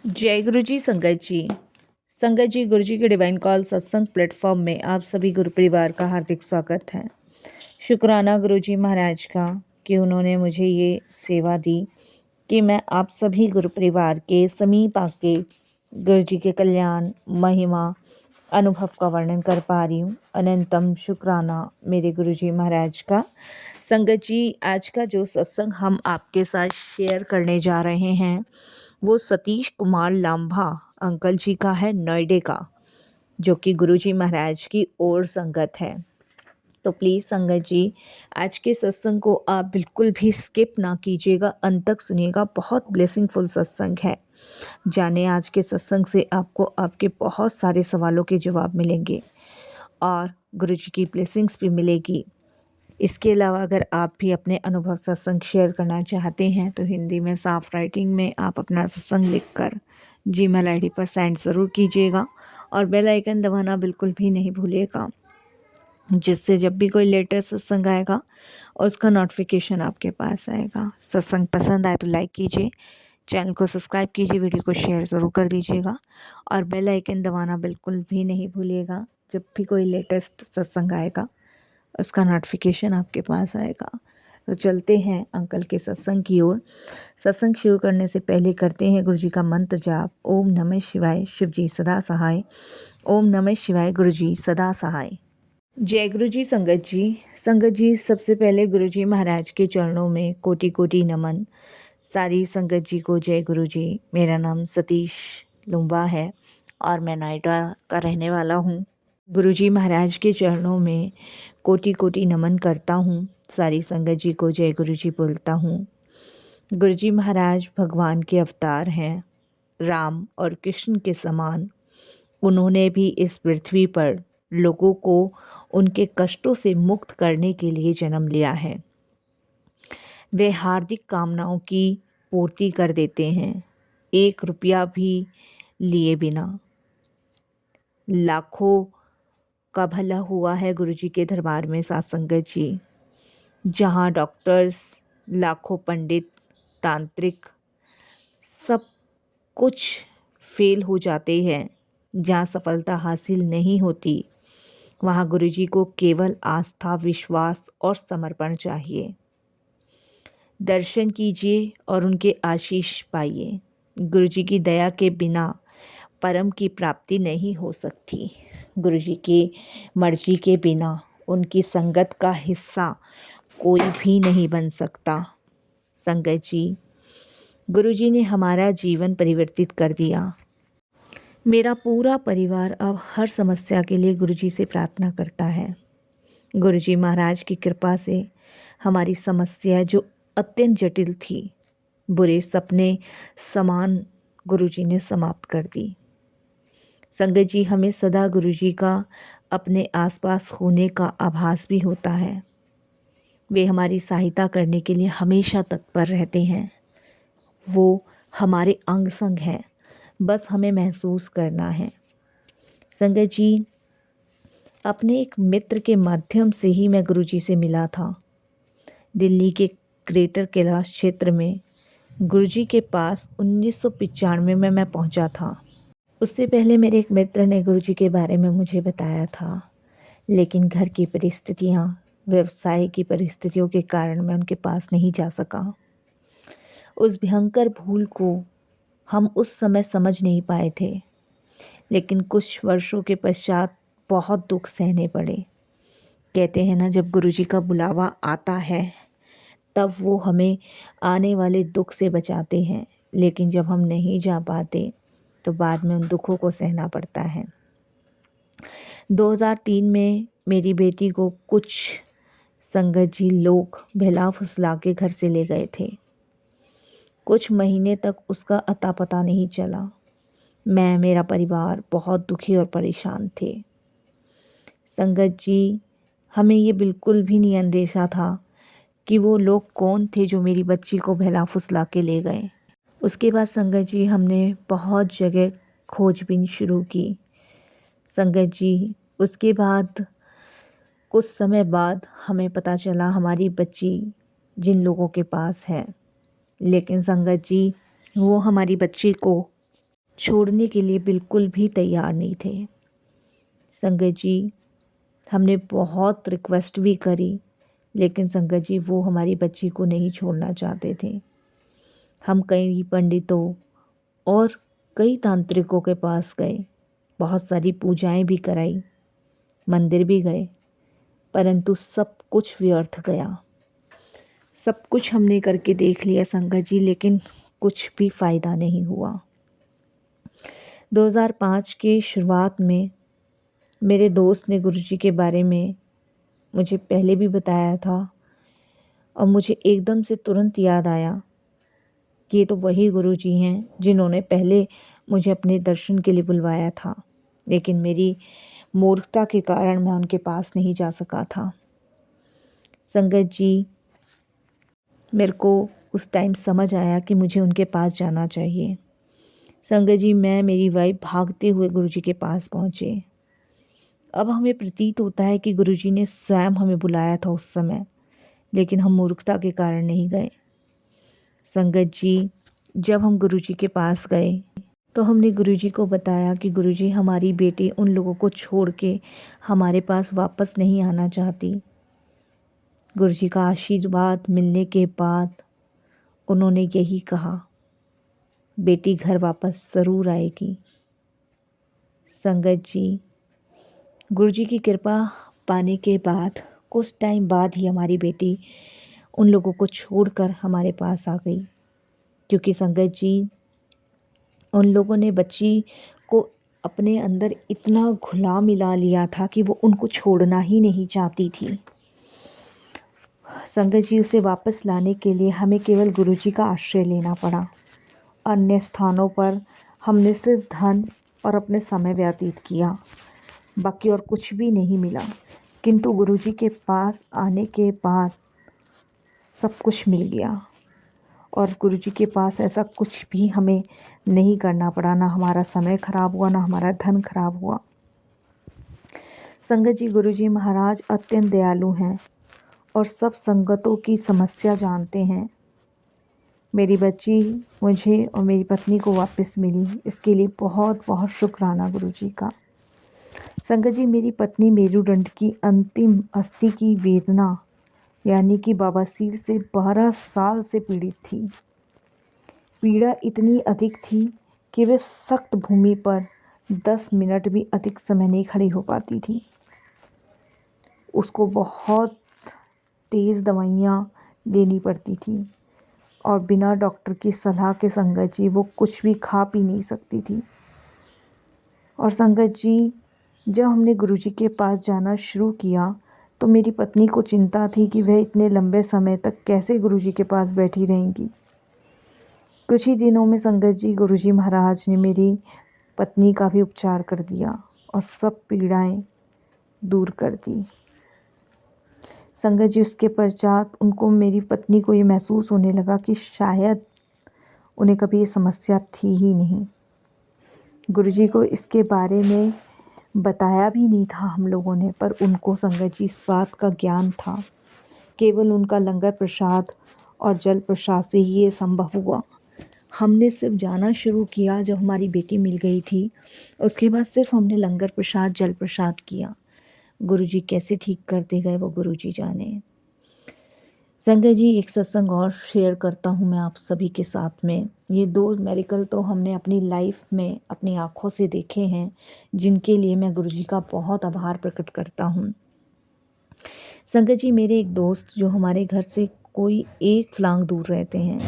जय गुरु जी। संगत जी गुरु जी के डिवाइन कॉल सत्संग प्लेटफॉर्म में आप सभी गुरु परिवार का हार्दिक स्वागत है। शुक्राना गुरु जी महाराज का कि उन्होंने मुझे ये सेवा दी कि मैं आप सभी गुरु परिवार के समीप आके गुरु जी के कल्याण महिमा अनुभव का वर्णन कर पा रही हूँ। अनंतम शुक्राना मेरे गुरु जी महाराज का। संगत जी, आज का जो सत्संग हम आपके साथ शेयर करने जा रहे हैं वो सतीश कुमार लांभा अंकल जी का है, नोएडा का, जो कि गुरुजी महाराज की और संगत है। तो प्लीज़ संगत जी, आज के सत्संग को आप बिल्कुल भी स्किप ना कीजिएगा, अंत तक सुनिएगा। बहुत ब्लेसिंगफुल सत्संग है। जाने आज के सत्संग से आपको आपके बहुत सारे सवालों के जवाब मिलेंगे और गुरुजी की ब्लेसिंग्स भी मिलेगी। इसके अलावा अगर आप भी अपने अनुभव सत्संग शेयर करना चाहते हैं तो हिंदी में साफ राइटिंग में आप अपना सत्संग लिखकर जीमेल आईडी पर सेंड ज़रूर कीजिएगा और बेल आइकन दबाना बिल्कुल भी नहीं भूलिएगा, जिससे जब भी कोई लेटेस्ट सत्संग आएगा उसका नोटिफिकेशन आपके पास आएगा। सत्संग पसंद आए तो लाइक कीजिए, चैनल को सब्सक्राइब कीजिए, वीडियो को शेयर ज़रूर कर दीजिएगा और बेल आइकन दबाना बिल्कुल भी नहीं भूलिएगा। जब भी कोई लेटेस्ट सत्संग आएगा उसका नोटिफिकेशन आपके पास आएगा। तो चलते हैं अंकल के सत्संग की ओर। सत्संग शुरू करने से पहले करते हैं गुरु जी का मंत्र जाप। ओम नमः शिवाय, शिव जी सदा सहाय। ओम नमः शिवाय, गुरु जी सदा सहाय। जय गुरु जी। संगत जी सबसे पहले गुरु जी महाराज के चरणों में कोटि कोटि नमन। सारी संगत जी को जय गुरु जी। मेरा नाम सतीश लुम्बा है और मैं नोएडा का रहने वाला हूँ। गुरु जी महाराज के चरणों में कोटि कोटि नमन करता हूँ। सारी संगत जी को जय गुरु जी बोलता हूँ। गुरु जी महाराज भगवान के अवतार हैं, राम और कृष्ण के समान। उन्होंने भी इस पृथ्वी पर लोगों को उनके कष्टों से मुक्त करने के लिए जन्म लिया है। वे हार्दिक कामनाओं की पूर्ति कर देते हैं, 1 रुपया भी लिए बिना। लाखों का भला हुआ है गुरु जी के दरबार में साथ संगत जी, जहाँ डॉक्टर्स, लाखों पंडित, तांत्रिक सब कुछ फेल हो जाते हैं। जहाँ सफलता हासिल नहीं होती वहाँ गुरुजी को केवल आस्था, विश्वास और समर्पण चाहिए। दर्शन कीजिए और उनके आशीष पाइए। गुरुजी की दया के बिना परम की प्राप्ति नहीं हो सकती। गुरुजी की मर्जी के बिना उनकी संगत का हिस्सा कोई भी नहीं बन सकता। संगत जी, गुरुजी ने हमारा जीवन परिवर्तित कर दिया। मेरा पूरा परिवार अब हर समस्या के लिए गुरुजी से प्रार्थना करता है। गुरुजी महाराज की कृपा से हमारी समस्या जो अत्यंत जटिल थी, बुरे सपने समान गुरुजी ने समाप्त कर दी। संगत जी, हमें सदा गुरुजी का अपने आसपास होने का आभास भी होता है। वे हमारी सहायता करने के लिए हमेशा तत्पर रहते हैं। वो हमारे अंग संग हैं, बस हमें महसूस करना है। संगत जी, अपने एक मित्र के माध्यम से ही मैं गुरुजी से मिला था। दिल्ली के ग्रेटर कैलाश क्षेत्र में गुरुजी के पास 1995 में मैं पहुंचा था। उससे पहले मेरे एक मित्र ने गुरुजी के बारे में मुझे बताया था, लेकिन घर की परिस्थितियां, व्यवसाय की परिस्थितियों के कारण मैं उनके पास नहीं जा सका। उस भयंकर भूल को हम उस समय समझ नहीं पाए थे, लेकिन कुछ वर्षों के पश्चात बहुत दुख सहने पड़े। कहते हैं ना, जब गुरुजी का बुलावा आता है तब वो हमें आने वाले दुख से बचाते हैं, लेकिन जब हम नहीं जा पाते तो बाद में उन दुखों को सहना पड़ता है। 2003 में मेरी बेटी को कुछ संगत जी लोग बहला फुसला के घर से ले गए थे। कुछ महीने तक उसका अता पता नहीं चला। मैं, मेरा परिवार बहुत दुखी और परेशान थे। संगत जी, हमें ये बिल्कुल भी नहीं अंदेशा था कि वो लोग कौन थे जो मेरी बच्ची को बहला फुसला के ले गए। उसके बाद संगत जी, हमने बहुत जगह खोजबीन शुरू की। संगत जी, उसके बाद कुछ समय बाद हमें पता चला हमारी बच्ची जिन लोगों के पास है, लेकिन संगत जी वो हमारी बच्ची को छोड़ने के लिए बिल्कुल भी तैयार नहीं थे। संगत जी, हमने बहुत रिक्वेस्ट भी करी, लेकिन संगत जी वो हमारी बच्ची को नहीं छोड़ना चाहते थे। हम कई पंडितों और कई तांत्रिकों के पास गए, बहुत सारी पूजाएं भी कराई, मंदिर भी गए, परंतु सब कुछ व्यर्थ गया। सब कुछ हमने करके देख लिया संगत जी, लेकिन कुछ भी फ़ायदा नहीं हुआ। 2005 के शुरुआत में मेरे दोस्त ने गुरुजी के बारे में मुझे पहले भी बताया था और मुझे एकदम से तुरंत याद आया कि ये तो वही गुरुजी हैं जिन्होंने पहले मुझे अपने दर्शन के लिए बुलवाया था, लेकिन मेरी मूर्खता के कारण मैं उनके पास नहीं जा सका था। संगत जी, मेरे को उस टाइम समझ आया कि मुझे उनके पास जाना चाहिए। संगत जी, मैं मेरी वाइफ भागते हुए गुरुजी के पास पहुँचे। अब हमें प्रतीत होता है कि गुरुजी ने स्वयं हमें बुलाया था उस समय, लेकिन हम मूर्खता के कारण नहीं गए। संगत जी, जब हम गुरुजी के पास गए तो हमने गुरुजी को बताया कि गुरुजी, हमारी बेटी उन लोगों को छोड़ के हमारे पास वापस नहीं आना चाहती। गुरुजी का आशीर्वाद मिलने के बाद उन्होंने यही कहा, बेटी घर वापस ज़रूर आएगी। संगत जी, गुरुजी की कृपा पाने के बाद कुछ टाइम बाद ही हमारी बेटी उन लोगों को छोड़कर हमारे पास आ गई, क्योंकि संगत जी उन लोगों ने बच्ची को अपने अंदर इतना घुला मिला लिया था कि वो उनको छोड़ना ही नहीं चाहती थी। संगत जी, उसे वापस लाने के लिए हमें केवल गुरुजी का आश्रय लेना पड़ा। अन्य स्थानों पर हमने सिर्फ धन और अपने समय व्यतीत किया, बाकी और कुछ भी नहीं मिला। किंतु गुरुजी के पास आने के बाद सब कुछ मिल गया और गुरुजी के पास ऐसा कुछ भी हमें नहीं करना पड़ा। ना हमारा समय खराब हुआ, ना हमारा धन खराब हुआ। संगत जी, गुरुजी महाराज अत्यंत दयालु हैं और सब संगतों की समस्या जानते हैं। मेरी बच्ची मुझे और मेरी पत्नी को वापस मिली, इसके लिए बहुत बहुत शुक्राना गुरुजी का। संगत जी, मेरी पत्नी मेरुदंड की अंतिम अस्थि की वेदना यानी कि बवासीर से 12 साल से पीड़ित थी। पीड़ा इतनी अधिक थी कि वे सख्त भूमि पर 10 मिनट भी अधिक समय नहीं खड़ी हो पाती थी। उसको बहुत तेज़ दवाइयाँ देनी पड़ती थी और बिना डॉक्टर की सलाह के संगत जी वो कुछ भी खा पी नहीं सकती थी। और संगत जी, जब हमने गुरुजी के पास जाना शुरू किया तो मेरी पत्नी को चिंता थी कि वह इतने लंबे समय तक कैसे गुरुजी के पास बैठी रहेंगी। कुछ ही दिनों में संगत जी गुरुजी महाराज ने मेरी पत्नी का भी उपचार कर दिया और सब पीड़ाएं दूर कर दी। संगत जी, उसके पश्चात उनको, मेरी पत्नी को ये महसूस होने लगा कि शायद उन्हें कभी ये समस्या थी ही नहीं। गुरुजी को इसके बारे में बताया भी नहीं था हम लोगों ने, पर उनको संगत जी इस बात का ज्ञान था। केवल उनका लंगर प्रसाद और जल प्रसाद से ही ये संभव हुआ। हमने सिर्फ जाना शुरू किया जब हमारी बेटी मिल गई थी, उसके बाद सिर्फ हमने लंगर प्रसाद जल प्रसाद किया। गुरुजी कैसे ठीक करते गए वो गुरुजी जाने। संगत जी, एक सत्संग और शेयर करता हूँ मैं आप सभी के साथ में। ये 2 मिरेकल तो हमने अपनी लाइफ में अपनी आँखों से देखे हैं, जिनके लिए मैं गुरुजी का बहुत आभार प्रकट करता हूँ। संगत जी, मेरे एक दोस्त जो हमारे घर से कोई 1 फलांग दूर रहते हैं,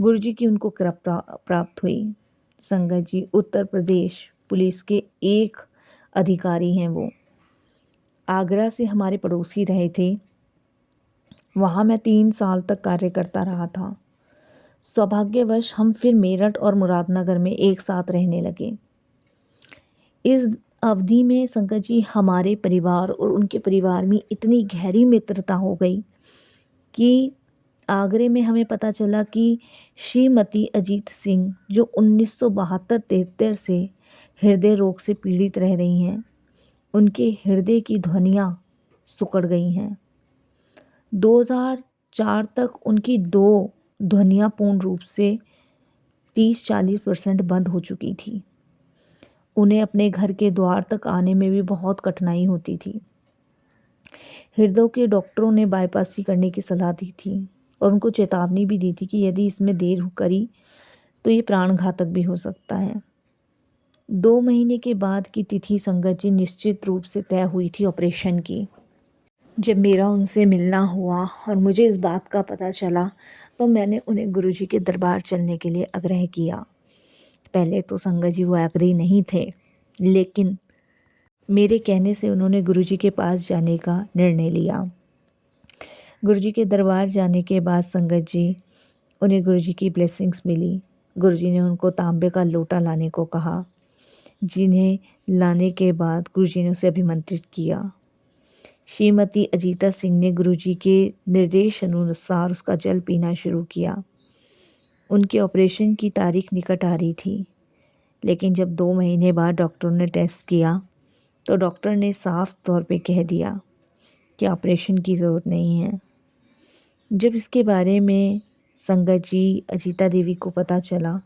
गुरुजी की उनको कृपा प्राप्त हुई। संगत जी, उत्तर प्रदेश पुलिस के एक अधिकारी हैं। वो आगरा से हमारे पड़ोसी रहे थे। वहाँ मैं 3 साल तक कार्य करता रहा था। सौभाग्यवश हम फिर मेरठ और मुरादनगर में एक साथ रहने लगे। इस अवधि में संगत जी हमारे परिवार और उनके परिवार में इतनी गहरी मित्रता हो गई कि आगरे में हमें पता चला कि श्रीमती अजीत सिंह जो 1972-73 से हृदय रोग से पीड़ित रह रही हैं, उनके हृदय की ध्वनियाँ सिकुड़ गई हैं। 2004 तक उनकी 2 ध्वनियाँ पूर्ण रूप से 30-40% बंद हो चुकी थी। उन्हें अपने घर के द्वार तक आने में भी बहुत कठिनाई होती थी। हृदय के डॉक्टरों ने बाईपास करने की सलाह दी थी और उनको चेतावनी भी दी थी कि यदि इसमें देर करी तो ये प्राणघातक भी हो सकता है। 2 महीने के बाद की तिथि संगत जी निश्चित रूप से तय हुई थी ऑपरेशन की। जब मेरा उनसे मिलना हुआ और मुझे इस बात का पता चला तो मैंने उन्हें गुरुजी के दरबार चलने के लिए आग्रह किया। पहले तो संगत जी वो एग्री नहीं थे, लेकिन मेरे कहने से उन्होंने गुरुजी के पास जाने का निर्णय लिया। गुरुजी के दरबार जाने के बाद संगत जी उन्हें गुरुजी की ब्लेसिंग्स मिली। गुरुजी ने उनको तांबे का लोटा लाने को कहा, जिन्हें लाने के बाद गुरुजी ने उसे अभिमंत्रित किया। श्रीमती अजीता सिंह ने गुरुजी के निर्देश अनुसार उसका जल पीना शुरू किया। उनके ऑपरेशन की तारीख निकट आ रही थी, लेकिन जब 2 महीने बाद डॉक्टर ने टेस्ट किया तो डॉक्टर ने साफ तौर पे कह दिया कि ऑपरेशन की ज़रूरत नहीं है। जब इसके बारे में संगत जी अजीता देवी को पता चला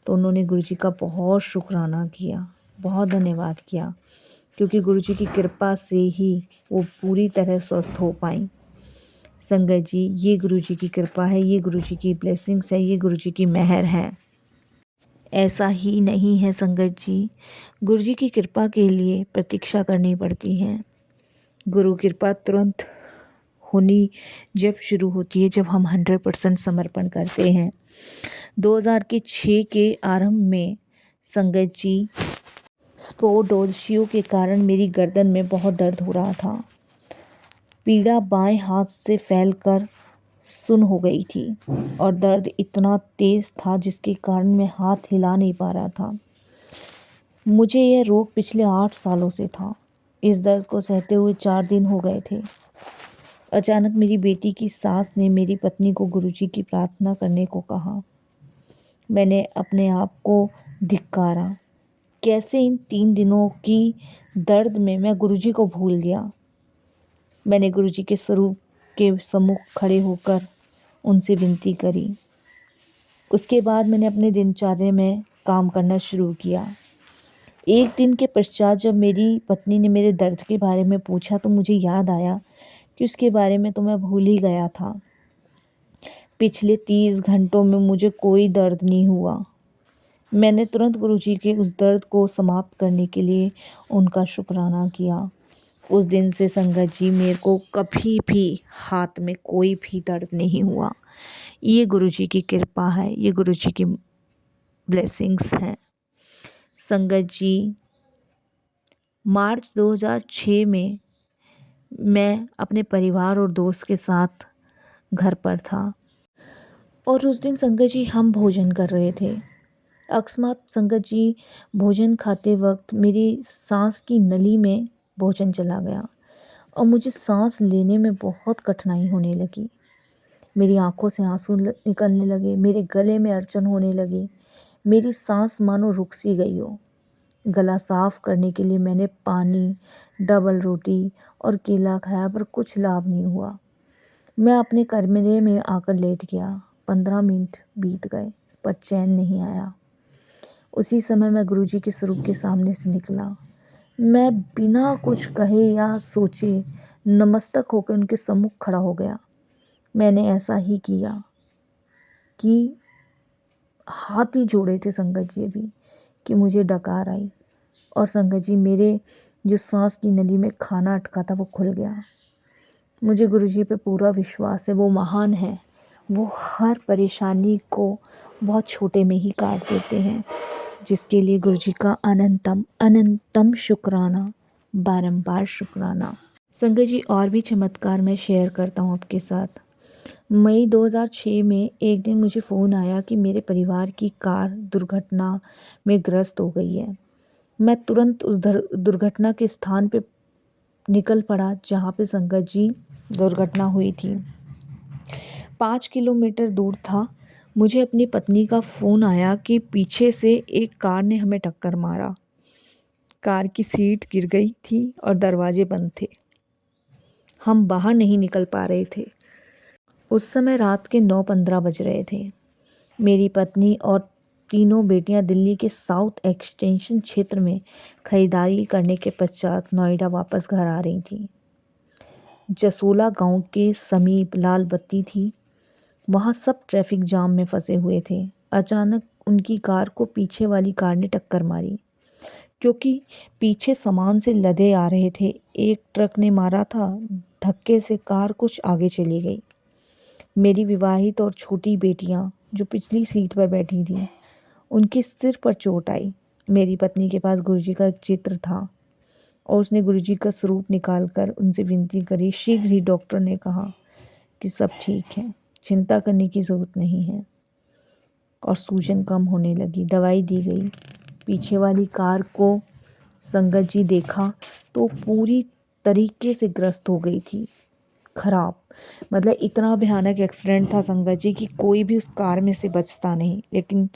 तो उन्होंने गुरुजी का बहुत शुक्राना किया, बहुत धन्यवाद किया, क्योंकि गुरुजी की कृपा से ही वो पूरी तरह स्वस्थ हो पाई। संगत जी, ये गुरुजी की कृपा है, ये गुरुजी की ब्लेसिंग्स है, ये गुरुजी की मेहर है। ऐसा ही नहीं है संगत जी, गुरुजी की कृपा के लिए प्रतीक्षा करनी पड़ती है। गुरु कृपा तुरंत होनी जब शुरू होती है जब हम 100% समर्पण करते हैं। 2006 के आरंभ में संगत जी स्पोर्डोशियो के कारण मेरी गर्दन में बहुत दर्द हो रहा था। पीड़ा बाएं हाथ से फैलकर सुन्न हो गई थी और दर्द इतना तेज था जिसके कारण मैं हाथ हिला नहीं पा रहा था। मुझे यह रोग पिछले 8 सालों से था। इस दर्द को सहते हुए 4 दिन हो गए थे। अचानक मेरी बेटी की सास ने मेरी पत्नी को गुरुजी की प्रार्थना करने को कहा। मैंने अपने आप को धिक्कारा। कैसे इन 3 दिनों की दर्द में मैं गुरुजी को भूल गया। मैंने गुरुजी के स्वरूप के सम्मुख खड़े होकर उनसे विनती करी। उसके बाद मैंने अपने दिनचर्या में काम करना शुरू किया। एक दिन के पश्चात जब मेरी पत्नी ने मेरे दर्द के बारे में पूछा तो मुझे याद आया कि उसके बारे में तो मैं भूल ही गया था। पिछले 30 घंटों में मुझे कोई दर्द नहीं हुआ। मैंने तुरंत गुरुजी के उस दर्द को समाप्त करने के लिए उनका शुक्राना किया। उस दिन से संगत जी मेरे को कभी भी हाथ में कोई भी दर्द नहीं हुआ। ये गुरुजी की कृपा है, ये गुरुजी की ब्लेसिंग्स हैं। संगत जी, मार्च 2006 में मैं अपने परिवार और दोस्त के साथ घर पर था और उस दिन संगत जी हम भोजन कर रहे थे। अकस्मात संगत जी भोजन खाते वक्त मेरी सांस की नली में भोजन चला गया और मुझे सांस लेने में बहुत कठिनाई होने लगी। मेरी आंखों से आंसू निकलने लगे, मेरे गले में अड़चन होने लगी, मेरी सांस मानो रुक सी गई हो। गला साफ करने के लिए मैंने पानी, डबल रोटी और केला खाया पर कुछ लाभ नहीं हुआ। मैं अपने कमरे में आकर लेट गया। 15 मिनट बीत गए पर चैन नहीं आया। उसी समय मैं गुरुजी के स्वरूप के सामने से निकला। मैं बिना कुछ कहे या सोचे नतमस्तक होकर उनके सम्मुख खड़ा हो गया। मैंने ऐसा ही किया कि हाथ ही जोड़े थे संगत जी अभी कि मुझे डकार आई और संगत जी मेरे जो सांस की नली में खाना अटका था वो खुल गया। मुझे गुरुजी पे पूरा विश्वास है, वो महान है। वो हर परेशानी को बहुत छोटे में ही काट देते हैं, जिसके लिए गुरुजी का अनंतम अनंतम शुक्राना, बारंबार शुक्राना। संगत जी और भी चमत्कार मैं शेयर करता हूँ आपके साथ। मई 2006 में एक दिन मुझे फ़ोन आया कि मेरे परिवार की कार दुर्घटना में ग्रस्त हो गई है। मैं तुरंत उस दुर्घटना के स्थान पे निकल पड़ा जहाँ पे संगत जी दुर्घटना हुई थी। 5 किलोमीटर दूर था। मुझे अपनी पत्नी का फ़ोन आया कि पीछे से एक कार ने हमें टक्कर मारा। कार की सीट गिर गई थी और दरवाजे बंद थे। हम बाहर नहीं निकल पा रहे थे। उस समय रात के 9:15 बज रहे थे। मेरी पत्नी और तीनों बेटियां दिल्ली के साउथ एक्सटेंशन क्षेत्र में खरीदारी करने के पश्चात नोएडा वापस घर आ रही थीं। जसोला गांव के समीप लाल बत्ती थी। वहां सब ट्रैफिक जाम में फंसे हुए थे। अचानक उनकी कार को पीछे वाली कार ने टक्कर मारी। क्योंकि पीछे सामान से लदे आ रहे थे, एक ट्रक ने मारा था। धक्के से कार कुछ आगे चली गई। मेरी विवाहित और छोटी बेटियां जो पिछली सीट पर बैठी थीं, उनके सिर पर चोट आई। मेरी पत्नी के पास गुरुजी का एक चित्र था और उसने गुरुजी का स्वरूप निकालकर उनसे विनती करी। शीघ्र ही डॉक्टर ने कहा कि सब ठीक है, चिंता करने की ज़रूरत नहीं है, और सूजन कम होने लगी। दवाई दी गई। पीछे वाली कार को संगत जी देखा तो पूरी तरीके से ग्रस्त हो गई थी, खराब। मतलब इतना भयानक एक्सीडेंट था संगत जी कि कोई भी उस कार में से बचता नहीं, लेकिन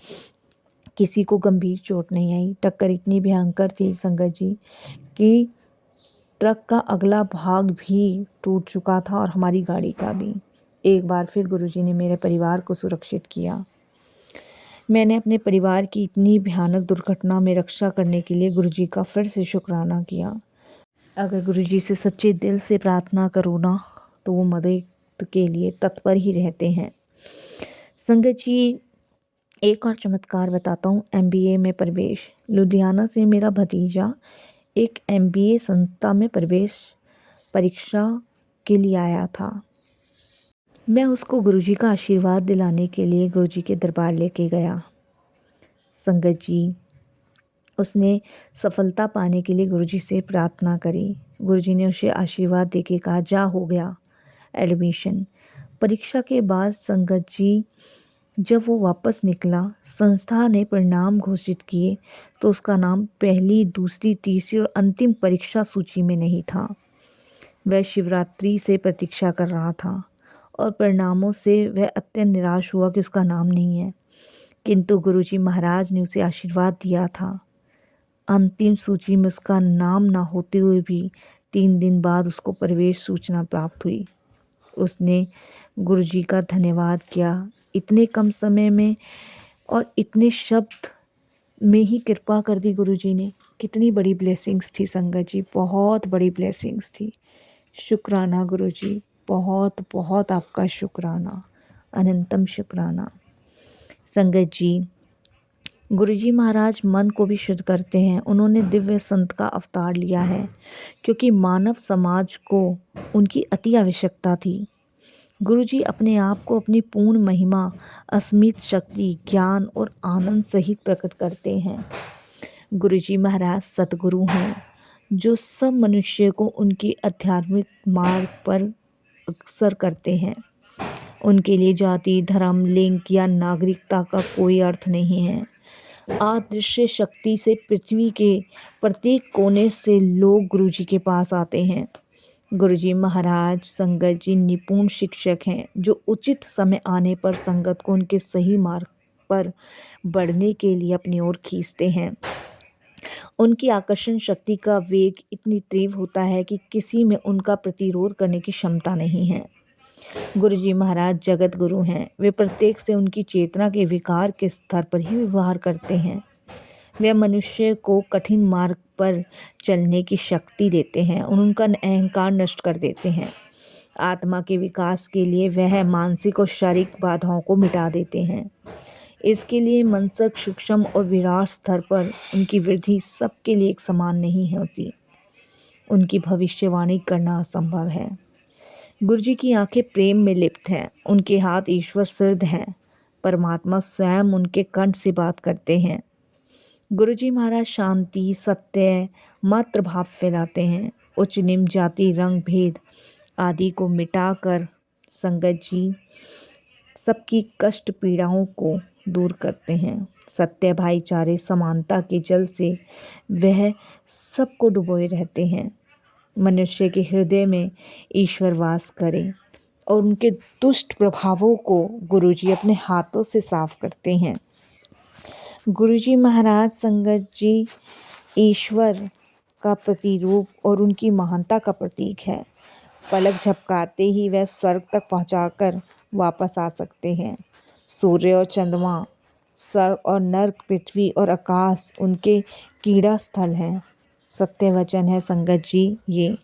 किसी को गंभीर चोट नहीं आई। टक्कर इतनी भयंकर थी संगत जी कि ट्रक का अगला भाग भी टूट चुका था और हमारी गाड़ी का भी। एक बार फिर गुरुजी ने मेरे परिवार को सुरक्षित किया। मैंने अपने परिवार की इतनी भयानक दुर्घटना में रक्षा करने के लिए गुरुजी का फिर से शुक्राना किया। अगर गुरुजी से सच्चे दिल से प्रार्थना करो ना, तो वो मदद के लिए तत्पर ही रहते हैं। संगत जी, एक और चमत्कार बताता हूँ। MBA में प्रवेश। लुधियाना से मेरा भतीजा एक MBA संस्था में प्रवेश परीक्षा के लिए आया था। मैं उसको गुरुजी का आशीर्वाद दिलाने के लिए गुरुजी के दरबार लेके गया। संगत जी, उसने सफलता पाने के लिए गुरुजी से प्रार्थना करी। गुरुजी ने उसे आशीर्वाद देके कहा, जा हो गया एडमिशन। परीक्षा के बाद संगत जी जब वो वापस निकला, संस्था ने परिणाम घोषित किए तो उसका नाम पहली, दूसरी, तीसरी और अंतिम परीक्षा सूची में नहीं था। वह शिवरात्रि से प्रतीक्षा कर रहा था और परिणामों से वह अत्यंत निराश हुआ कि उसका नाम नहीं है। किंतु गुरुजी महाराज ने उसे आशीर्वाद दिया था। अंतिम सूची में उसका नाम ना होते हुए भी 3 दिन बाद उसको प्रवेश सूचना प्राप्त हुई। उसने गुरुजी का धन्यवाद किया। इतने कम समय में और इतने शब्द में ही कृपा कर दी गुरुजी ने। कितनी बड़ी ब्लेसिंग्स थी संगत जी, बहुत बड़ी ब्लेसिंग्स थी। शुक्राना गुरुजी, बहुत बहुत आपका शुक्राना, अनंतम शुक्राना। संगत जी, गुरुजी महाराज मन को भी शुद्ध करते हैं। उन्होंने दिव्य संत का अवतार लिया है क्योंकि मानव समाज को उनकी अति आवश्यकता थी। गुरुजी अपने आप को अपनी पूर्ण महिमा, असीमित शक्ति, ज्ञान और आनंद सहित प्रकट करते हैं। गुरुजी महाराज सतगुरु हैं जो सब मनुष्य को उनकी आध्यात्मिक मार्ग पर अग्रसर करते हैं। उनके लिए जाति, धर्म, लिंग या नागरिकता का कोई अर्थ नहीं है। अदृश्य शक्ति से पृथ्वी के प्रत्येक कोने से लोग गुरुजी के पास आते हैं। गुरुजी महाराज संगत जी निपुण शिक्षक हैं जो उचित समय आने पर संगत को उनके सही मार्ग पर बढ़ने के लिए अपनी ओर खींचते हैं। उनकी आकर्षण शक्ति का वेग इतनी तीव्र होता है कि किसी में उनका प्रतिरोध करने की क्षमता नहीं है। गुरुजी महाराज जगत गुरु हैं। वे प्रत्येक से उनकी चेतना के विकार के स्तर पर ही व्यवहार करते हैं। वे मनुष्य को कठिन मार्ग पर चलने की शक्ति देते हैं और उनका अहंकार नष्ट कर देते हैं। आत्मा के विकास के लिए वह मानसिक और शारीरिक बाधाओं को मिटा देते हैं। इसके लिए मनसक, सूक्ष्म और विराट स्तर पर उनकी वृद्धि सबके लिए एक समान नहीं होती। उनकी भविष्यवाणी करना असंभव है। गुरुजी की आंखें प्रेम में लिप्त हैं। उनके हाथ ईश्वर सिद्ध हैं। परमात्मा स्वयं उनके कंठ से बात करते हैं। गुरुजी महाराज शांति, सत्य, मातृ भाव फैलाते हैं। उच्च निम्न, जाति, रंग भेद आदि को मिटाकर संगत जी सबकी कष्ट पीड़ाओं को दूर करते हैं। सत्य, भाईचारे, समानता के जल से वह सबको डुबोए रहते हैं। मनुष्य के हृदय में ईश्वर वास करे और उनके दुष्ट प्रभावों को गुरुजी अपने हाथों से साफ करते हैं। गुरुजी महाराज संगत जी ईश्वर का प्रतिरूप और उनकी महानता का प्रतीक है। पलक झपकाते ही वह स्वर्ग तक पहुंचाकर वापस आ सकते हैं। सूर्य और चंद्रमा स्वर्ग और नर्क, पृथ्वी और आकाश उनके क्रीड़ा स्थल हैं। सत्य वचन है संगत जी ये।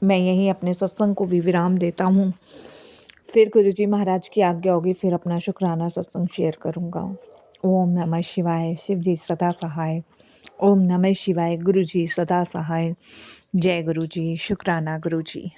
मैं यही अपने सत्संग को भी विराम देता हूँ। फिर गुरुजी महाराज की आज्ञा होगी फिर अपना शुक्राना सत्संग शेयर करूँगा। ओम नमः शिवाय। शिव जी सदा सहाय। ओम नमः शिवाय। गुरु जी सदा सहाय। जय गुरु जी। शुक्राना गुरु जी।